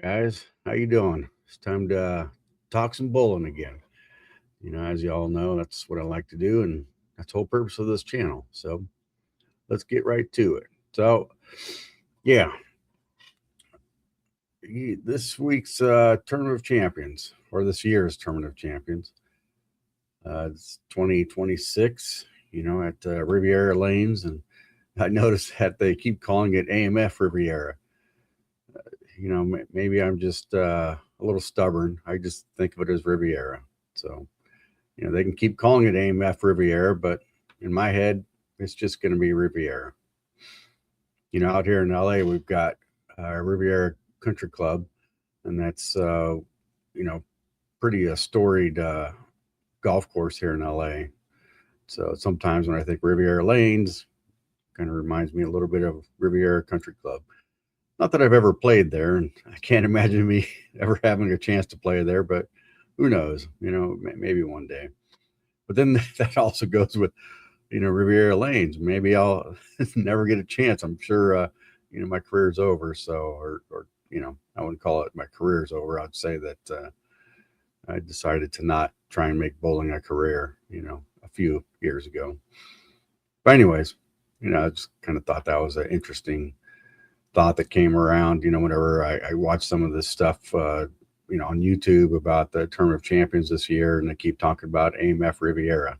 Guys, how you doing? It's time to talk some bowling again. As you all know, that's what I like to do, and that's the whole purpose of this channel. So let's get right to it. So, yeah, this week's Tournament of Champions, or this year's Tournament of Champions, it's 2026. At Riviera Lanes, and I noticed that they keep calling it AMF Riviera. Maybe I'm just a little stubborn. I just think of it as Riviera. So, they can keep calling it AMF Riviera, but in my head, it's just going to be Riviera. Out here in LA, we've got Riviera Country Club, and that's, pretty storied golf course here in LA. So sometimes when I think Riviera Lanes, kind of reminds me a little bit of Riviera Country Club. Not that I've ever played there, and I can't imagine me ever having a chance to play there, but who knows? Maybe one day. But then that also goes with, Riviera Lanes. Maybe I'll never get a chance. I'm sure, my career's over. So, or I wouldn't call it my career's over. I'd say that I decided to not try and make bowling a career, a few years ago. But anyways, I just kind of thought that was an interesting thought that came around, whenever I watched some of this stuff, on YouTube about the Tournament of Champions this year, and they keep talking about AMF Riviera.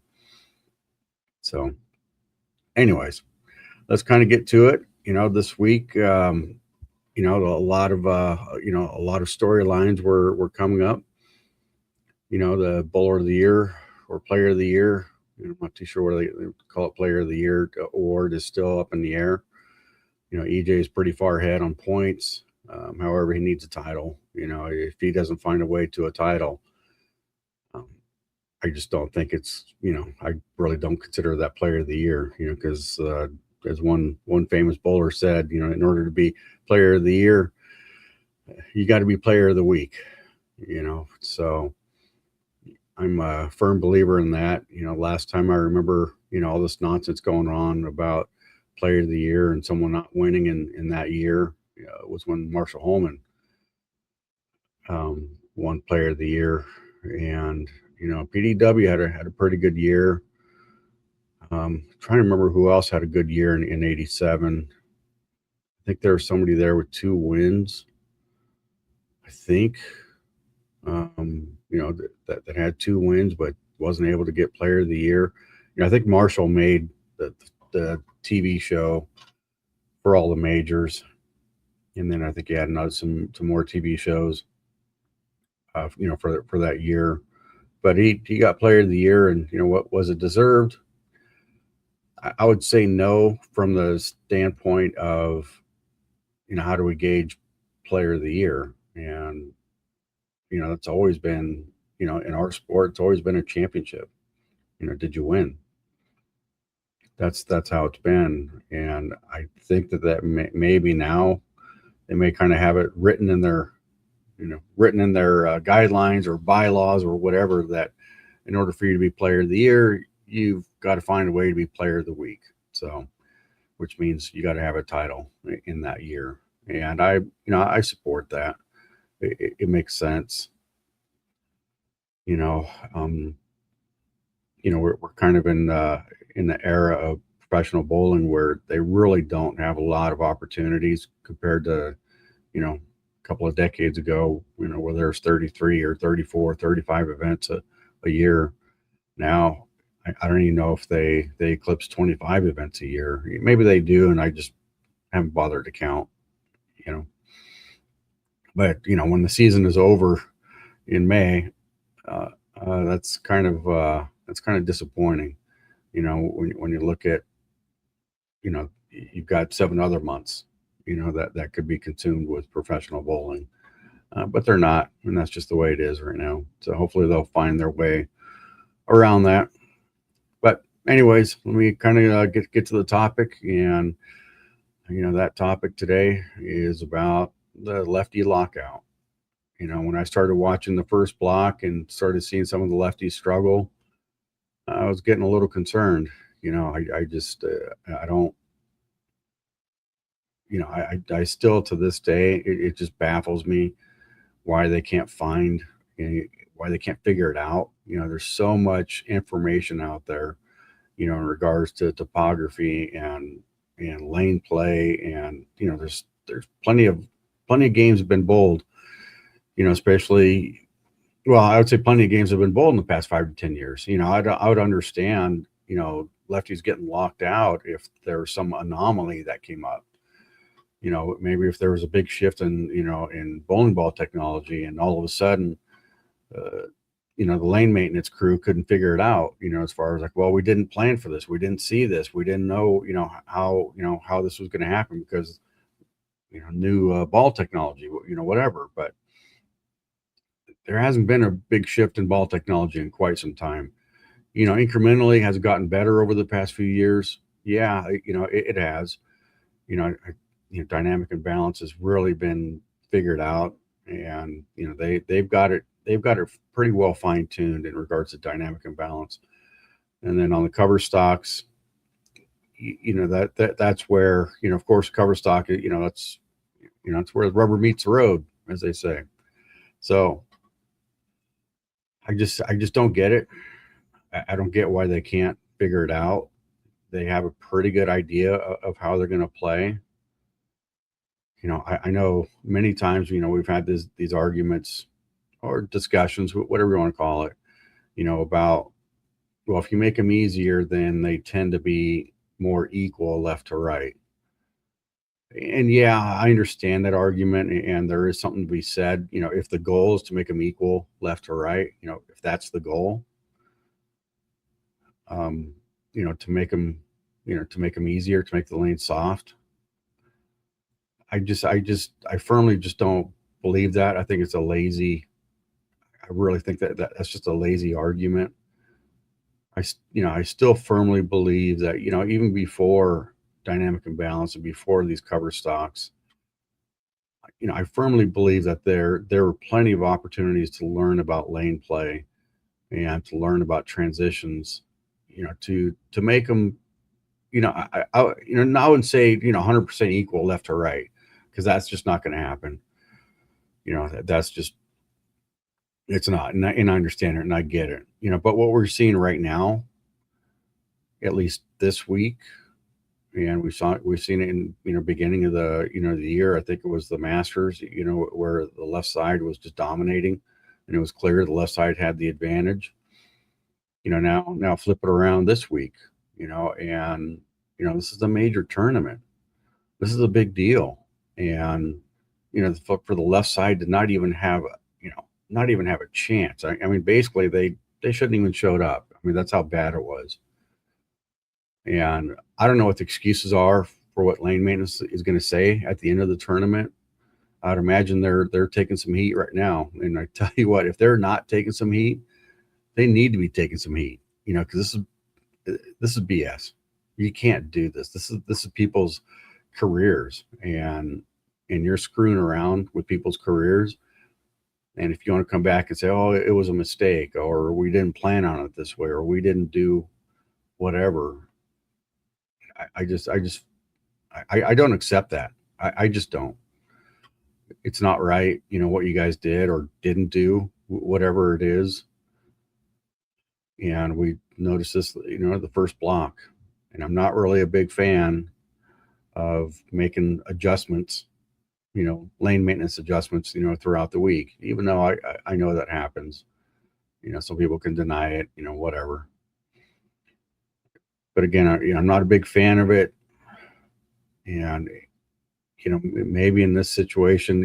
So, anyways, let's kind of get to it. This week, a lot of storylines were coming up. The Bowler of the Year or Player of the Year. I'm not too sure what they call it. Player of the Year award is still up in the air. EJ is pretty far ahead on points. However, he needs a title. If he doesn't find a way to a title, I just don't think it's, I really don't consider that Player of the Year, because as one famous bowler said, in order to be Player of the Year, you got to be Player of the Week, So I'm a firm believer in that. Last time I remember, all this nonsense going on about Player of the Year and someone not winning in that year was when Marshall Holman won Player of the Year, and PDW had a pretty good year. Trying to remember who else had a good year in '87. I think there was somebody there with 2 wins. I think that had 2 wins but wasn't able to get Player of the Year. I think Marshall made the TV show for all the majors, and then I think he had some more TV shows, for that year. But he got Player of the Year, and what was it deserved? I would say no, from the standpoint of how do we gauge Player of the Year, and it's always been in our sport, it's always been a championship. Did you win? That's how it's been, and I think that maybe now they may kind of have it written in their guidelines or bylaws or whatever, that in order for you to be Player of the Year, you've got to find a way to be Player of the Week. So, which means you got to have a title in that year, and I support that. It makes sense. We're kind of in the era of professional bowling where they really don't have a lot of opportunities compared to, a couple of decades ago, where there's 33 or 34, 35 events a year. Now, I don't even know if they eclipse 25 events a year. Maybe they do, and I just haven't bothered to count, But, when the season is over in May, that's kind of disappointing. When you look at, you've got 7 other months, that could be consumed with professional bowling, but they're not, and that's just the way it is right now. So hopefully they'll find their way around that. But anyways, let me kind of get to the topic, and that topic today is about the Lefty lockout. When I started watching the first block and started seeing some of the lefties struggle, I was getting a little concerned. I just I don't I still to this day, it just baffles me why they can't find, why they can't figure it out. There's so much information out there, in regards to topography and lane play, and there's plenty of games have been bowled, especially. Well, I would say plenty of games have been bowled in the past 5 to 10 years. I would understand, lefties getting locked out if there was some anomaly that came up. Maybe if there was a big shift in bowling ball technology, and all of a sudden, uh, the lane maintenance crew couldn't figure it out. As far as like, well, we didn't plan for this, we didn't see this, we didn't know, how this was going to happen because new ball technology, whatever. But there hasn't been a big shift in ball technology in quite some time. Incrementally has gotten better over the past few years. Yeah, it has. Dynamic and balance has really been figured out, and they've got it pretty well fine tuned in regards to dynamic and balance. And then on the cover stocks, that's where, of course, cover stock, that's where the rubber meets the road, as they say. So I just don't get it. I don't get why they can't figure it out. They have a pretty good idea of how they're going to play. I know many times, we've had these arguments or discussions, whatever you want to call it, about, well, if you make them easier, then they tend to be more equal left to right. And yeah, I understand that argument, and there is something to be said. If the goal is to make them equal left to right, if that's the goal, um, to make them easier, to make the lane soft. I firmly just don't believe that. I think it's a lazy. I really think that's just a lazy argument. I still firmly believe that, even before dynamic imbalance and before these cover stocks, I firmly believe that there were plenty of opportunities to learn about lane play and to learn about transitions, to make them, I wouldn't say, 100% equal left to right, because that's just not going to happen. That's just, it's not, and I understand it and I get it, but what we're seeing right now, at least this week, and we've seen it in, beginning of the year. I think it was the Masters, where the left side was just dominating, and it was clear the left side had the advantage. Now flip it around this week, and this is a major tournament. This is a big deal, and for the left side to not even have a chance. I mean, basically they shouldn't even showed up. I mean, that's how bad it was. And I don't know what the excuses are for what lane maintenance is going to say at the end of the tournament. I'd imagine they're taking some heat right now. And I tell you what, if they're not taking some heat, they need to be taking some heat. Because this is BS. You can't do this. This is people's careers, and you're screwing around with people's careers. And if you want to come back and say, "Oh, it was a mistake," or "We didn't plan on it this way," or "We didn't do whatever," I don't accept that. I just don't. It's not right. What you guys did or didn't do, whatever it is. And we noticed this, the first block. And I'm not really a big fan of making adjustments, lane maintenance adjustments, throughout the week, even though I know that happens. Some people can deny it, whatever. But again, I'm not a big fan of it. And, maybe in this situation,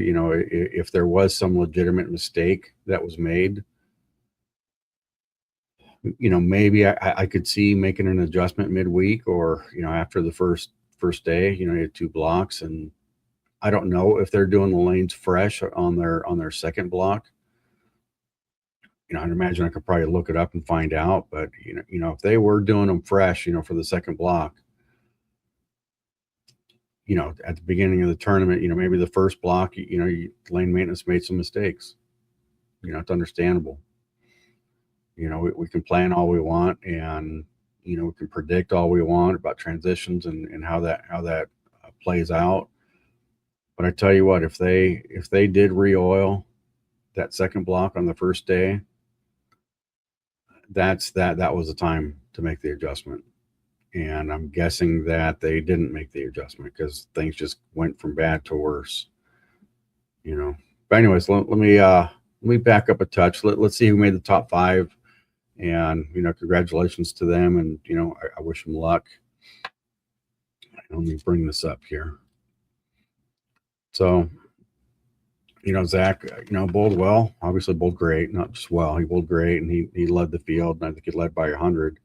if there was some legitimate mistake that was made, maybe I could see making an adjustment midweek, or, after the first day, you had 2 blocks, and I don't know if they're doing the lanes fresh on their second block. I'd imagine I could probably look it up and find out, but if they were doing them fresh, for the second block, at the beginning of the tournament, maybe the first block, lane maintenance made some mistakes. It's understandable. We can plan all we want, and we can predict all we want about transitions and how that plays out. But I tell you what, if they did re-oil that second block on the first day, that was the time to make the adjustment. And I'm guessing that they didn't make the adjustment because things just went from bad to worse. But anyways, let me back up a touch. Let's see who made the top five, and congratulations to them, and I wish them luck. Let me bring this up here. So Zach, bowled well, obviously bowled great, not just well, he bowled great, and he led the field, and I think he led by 100.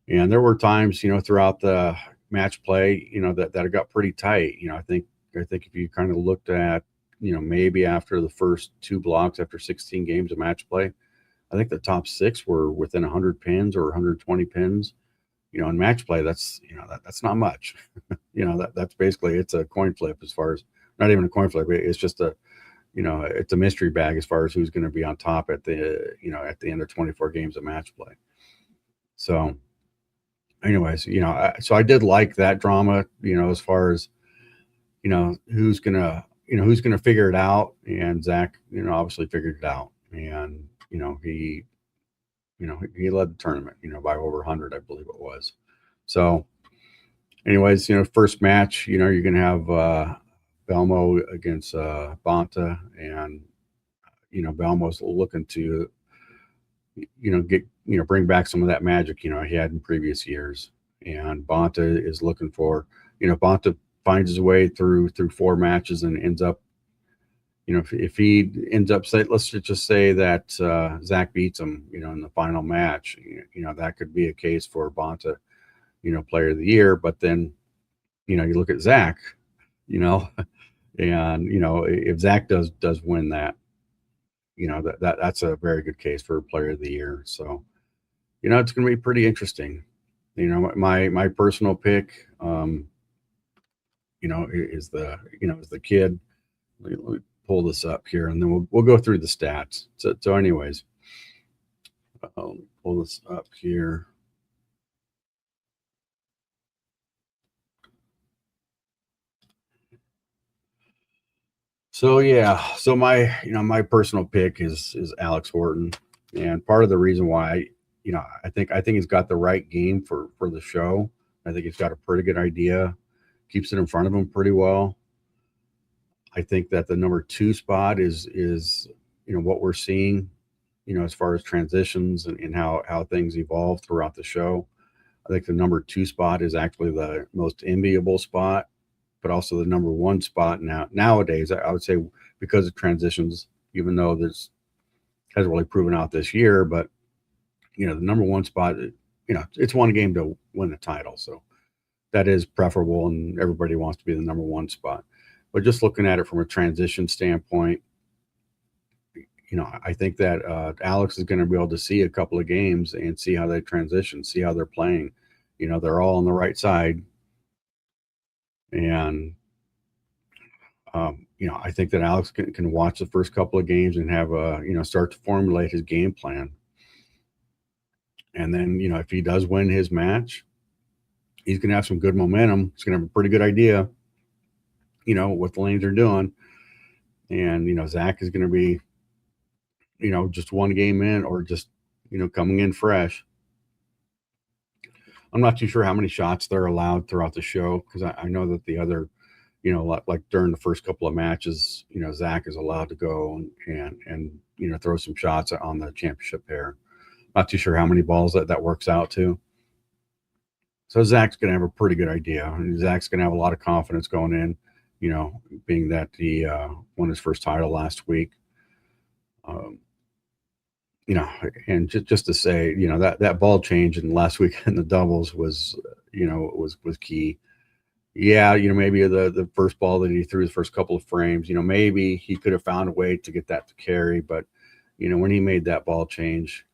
And there were times, throughout the match play, that it got pretty tight. I think if you kind of looked at, maybe after the first two blocks, after 16 games of match play, I think the top six were within 100 pins or 120 pins. In match play, that's that's not much. That's basically, it's a coin flip, as far as, not even a coin flip. It's just it's a mystery bag as far as who's going to be on top at the end of 24 games of match play. So anyways, so I did like that drama, as far as, who's gonna figure it out. And Zach, obviously figured it out. And, he led the tournament, by over 100, I believe it was. So anyways, first match, you're going to have Belmo against Bonta. And, Belmo's looking to, get, bring back some of that magic, he had in previous years. And Bonta is looking for, Bonta finds his way through four matches and ends up, if he ends up, let's just say that Zach beats him, in the final match, that could be a case for Bonta, player of the year. But then, you look at Zach, and, if Zach does win that, that's a very good case for player of the year. So, it's going to be pretty interesting. My personal pick, is the kid. Let me pull this up here, and then we'll go through the stats. So anyways, pull this up here. So yeah, so my personal pick is Alex Horton, and part of the reason why, I think he's got the right game for the show. I think he's got a pretty good idea, keeps it in front of him pretty well. I think that the number 2 spot is what we're seeing, as far as transitions and how things evolve throughout the show. I think the number 2 spot is actually the most enviable spot, but also the number 1 spot nowadays. I would say, because of transitions, even though this hasn't really proven out this year, but the number 1 spot, it's one game to win the title, so that is preferable, and everybody wants to be the number 1 spot. But just looking at it from a transition standpoint, I think that Alex is going to be able to see a couple of games and see how they transition, see how they're playing. They're all on the right side. And, I think that Alex can watch the first couple of games and have start to formulate his game plan. And then, if he does win his match, he's going to have some good momentum. He's going to have a pretty good idea, what the lanes are doing. And, Zach is going to be, just one game in, or just, coming in fresh. I'm not too sure how many shots they're allowed throughout the show, because I know that the other, like during the first couple of matches, Zach is allowed to go and throw some shots on the championship pair. Not too sure how many balls that works out to. So Zach's going to have a pretty good idea. And Zach's going to have a lot of confidence going in, being that he won his first title last week. And just to say, that ball change in last week in the doubles was, was key. Yeah, maybe the first ball that he threw, the first couple of frames, maybe he could have found a way to get that to carry. But, when he made that ball change,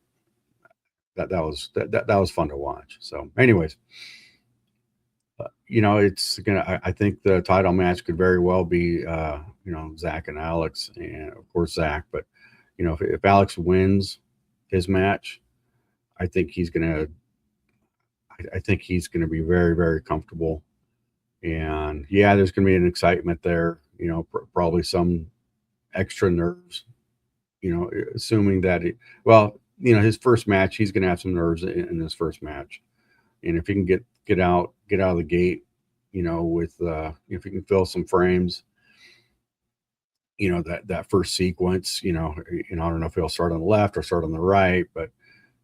that was fun to watch. So anyways, it's I think the title match could very well be Zach and Alex, and of course Zach. But if Alex wins his match, I think he's gonna be very, very comfortable. And yeah, there's gonna be an excitement there, you know, probably some extra nerves, you know, assuming that well, you know, his first match, he's going to have some nerves in his first match. And if he can get out of the gate, you know, with if he can fill some frames, you know, that first sequence, you know, I don't know if he'll start on the left or start on the right, but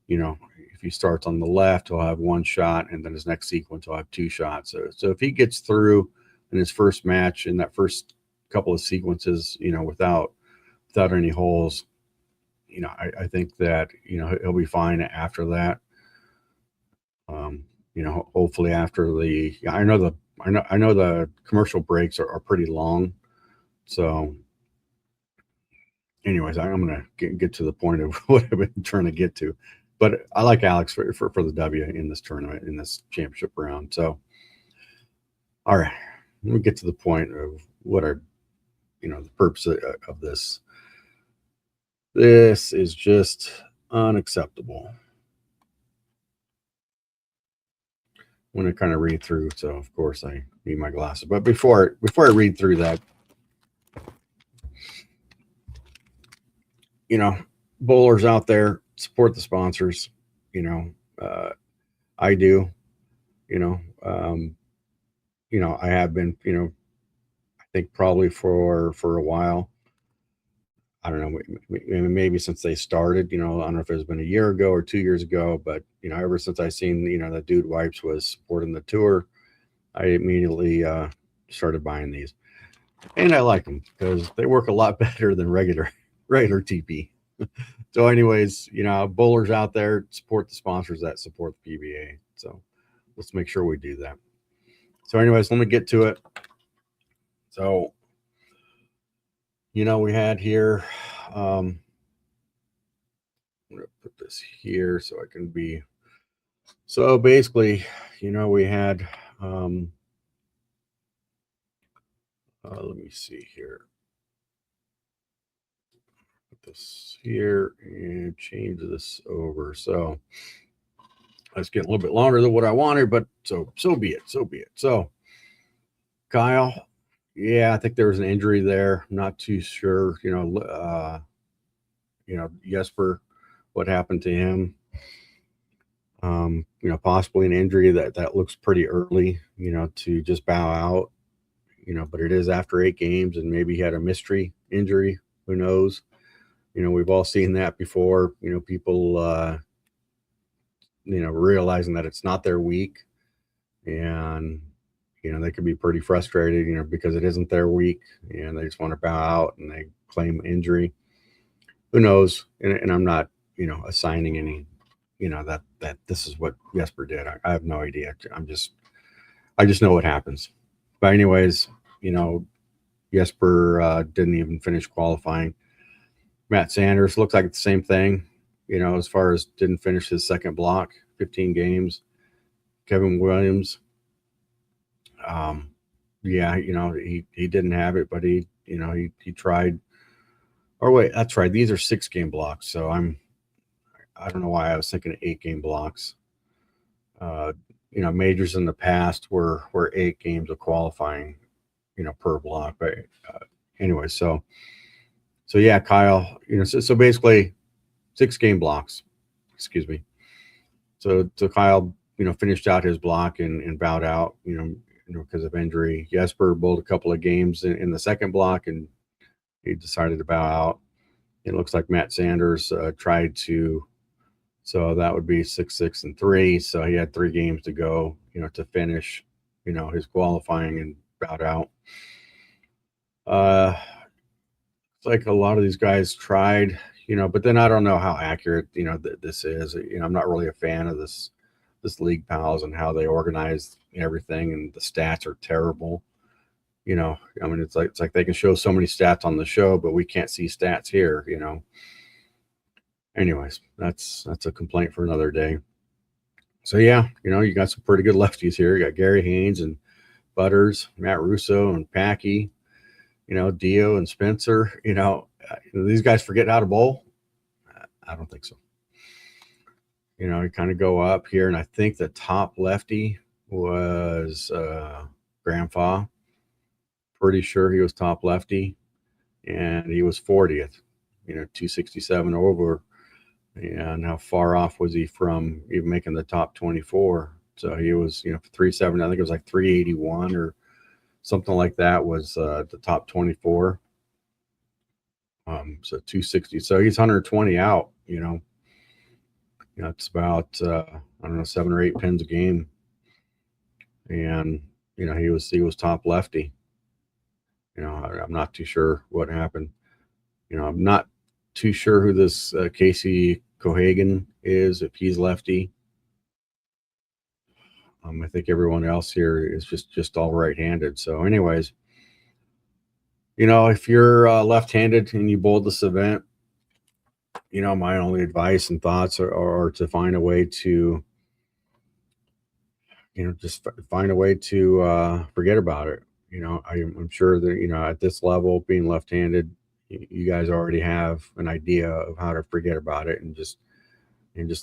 you know, if he starts on the left, he'll have one shot, and then his next sequence he'll have two shots. So if he gets through in his first match in that first couple of sequences, you know, without any holes, you know, I think that, you know, he'll be fine after that. You know, hopefully after the, I know the commercial breaks are pretty long. So anyways, I'm going to get to the point of what I've been trying to get to, but I like Alex for the W in this tournament, in this championship round. So, all right, let me get to the point of what I, you know, the purpose of this. This is just unacceptable. I'm going to kind of read through. So of course I need my glasses, but before I read through that, you know, bowlers out there, support the sponsors. You know, I do. You know, I have been. You know, I think probably for a while. I don't know, maybe since they started. You know, I don't know if it's been a year ago or 2 years ago, but you know, ever since I seen, you know, that Dude Wipes was supporting the tour, I immediately started buying these, and I like them because they work a lot better than regular TP. So, anyways, you know, bowlers out there, support the sponsors that support the PBA. So, let's make sure we do that. So, anyways, let me get to it. So, you know, we had here. I'm gonna put this here so I can be. So basically, you know, we had. Let me see here. Put this here and change this over. So that's getting a little bit longer than what I wanted, but so be it. So be it. So Kyle, yeah, I think there was an injury there. I'm not too sure. You know, Jesper, what happened to him? You know, possibly an injury that looks pretty early. You know, to just bow out. You know, but it is after 8 games, and maybe he had a mystery injury. Who knows? You know, we've all seen that before. You know, people, you know, realizing that it's not their week, and you know, they could be pretty frustrated, you know, because it isn't their week, and they just want to bow out and they claim injury. Who knows? And I'm not, you know, assigning any, you know, that this is what Jesper did. I have no idea. I just know what happens. But anyways, you know, Jesper didn't even finish qualifying. Matt Sanders looks like it's the same thing, you know, as far as didn't finish his second block, 15 games. Kevin Williams, yeah, you know, he didn't have it, but he, you know, he tried. Or wait, that's right. These are 6-game blocks. So I don't know why I was thinking of 8-game blocks. You know, majors in the past were 8 games of qualifying, you know, per block. But anyway, so yeah, Kyle, you know, so basically 6-game blocks. Excuse me. So Kyle, you know, finished out his block and bowed out, you know, because of injury. Jesper bowled a couple of games in the second block, and he decided to bow out. It looks like Matt Sanders tried to, so that would be 6, 6, and 3. So he had 3 games to go, you know, to finish, you know, his qualifying, and bowed out. It's like a lot of these guys tried, you know, but then I don't know how accurate, you know, this is. You know, I'm not really a fan of this League Pals and how they organize everything, and the stats are terrible. You know, I mean, it's like they can show so many stats on the show, but we can't see stats here, you know. Anyways, that's a complaint for another day. So yeah, you know, you got some pretty good lefties here. You got Gary Haynes and Butters, Matt Russo and Packy, you know, Dio and Spencer. You know, these guys forget how to bowl. I don't think so. You know, you kind of go up here, and I think the top lefty was Grandpa. pretty sure he was top lefty, and he was 40th, 267 over. And how far off was he from even making the top 24? So he was, 370. I think it was like 381 or something like that was the top 24. So 260. So he's 120 out. It's about I don't know, 7 or 8 pins a game, and he was top lefty. I'm not too sure what happened. I'm not too sure who this Casey Cohagen is, if he's lefty. I think everyone else here is just all right-handed. So, anyways, if you're left-handed and you bowled this event, my only advice and thoughts are to find a way to, just find a way to forget about it. I'm sure that, at this level, being left-handed, you guys already have an idea of how to forget about it and just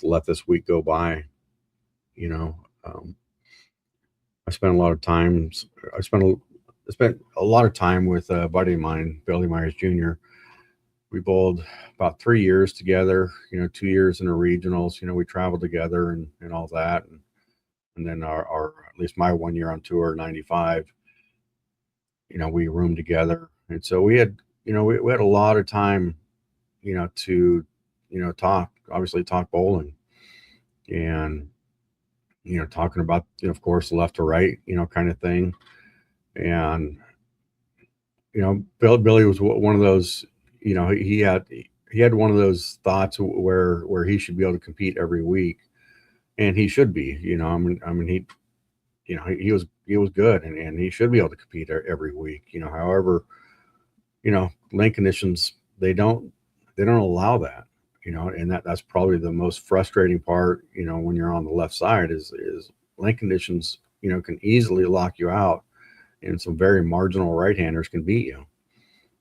let this week go by. I spent a lot of times. I spent a lot of time with a buddy of mine, Billy Myers Jr. We bowled about 3 years together. 2 years in the regionals. We traveled together and all that, and then our at least my 1 year on tour, '95. We roomed together, and so we had we had a lot of time, to talk bowling, and talking about, of course, left to right, kind of thing. And, Billy was one of those, he had one of those thoughts where he should be able to compete every week, and he should be, he was good, and he should be able to compete every week. However, lane conditions, they don't allow that. And that's probably the most frustrating part, when you're on the left side is lane conditions, can easily lock you out, and some very marginal right-handers can beat you.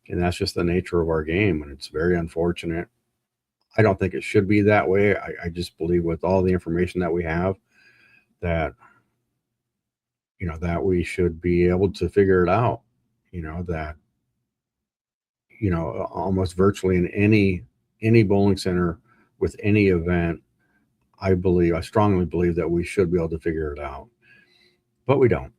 And that's just the nature of our game, and it's very unfortunate. I don't think it should be that way. I just believe, with all the information that we have, that that we should be able to figure it out. That almost virtually in any bowling center with any event, I strongly believe that we should be able to figure it out, but we don't.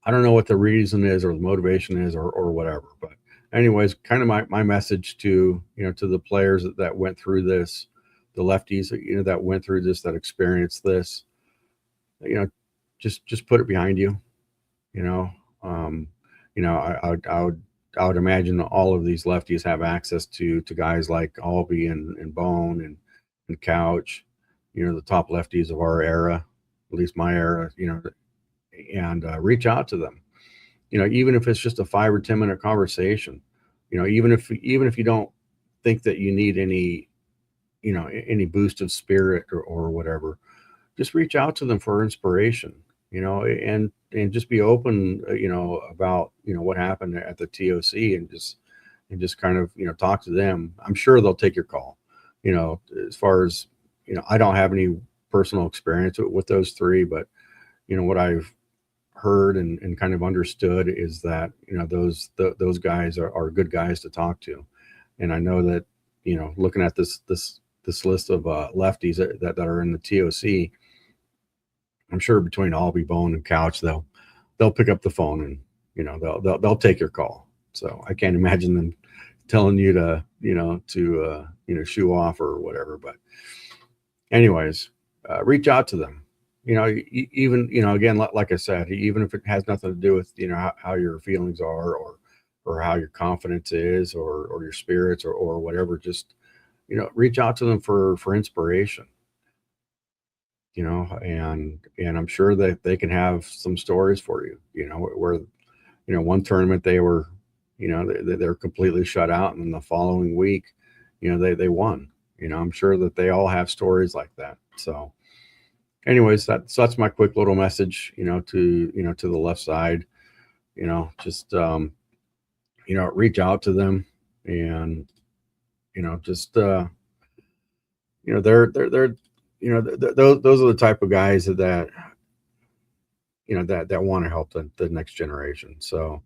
I don't know what the reason is or the motivation is or whatever, but anyways, kind of my message to, to the players that went through this, the lefties, that went through this, that experienced this, just put it behind you. I would imagine all of these lefties have access to guys like Albee and Bone and Couch, the top lefties of our era, at least my era, and reach out to them. Even if it's just a 5 or 10 minute conversation, even if you don't think that you need any boost of spirit or whatever, just reach out to them for inspiration, and just be open, about, what happened at the TOC, and just kind of, talk to them. I'm sure they'll take your call. As far as, I don't have any personal experience with those three, but, what I've heard and kind of understood is that, those guys are good guys to talk to. And I know that, looking at this list of lefties that are in the TOC, I'm sure between Albee, Bone, and Couch, they'll pick up the phone and, they'll take your call. So I can't imagine them telling you to, shoo off or whatever. But anyways, reach out to them. Even, again, like I said, even if it has nothing to do with, how your feelings are or how your confidence is or your spirits or whatever, just, reach out to them for inspiration. And I'm sure that they can have some stories for you, where, one tournament they were, they're completely shut out, and then the following week, they won. I'm sure that they all have stories like that. So anyways, that's my quick little message, to the left side, just, reach out to them, and, just, they're those are the type of guys that want to help the next generation. So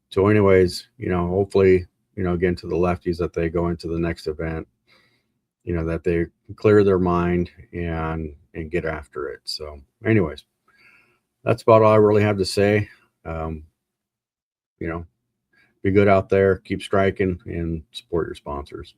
So anyways, hopefully, again, to the lefties, that they go into the next event, that they clear their mind and get after it. So anyways, that's about all I really have to say. Be good out there, keep striking, and support your sponsors.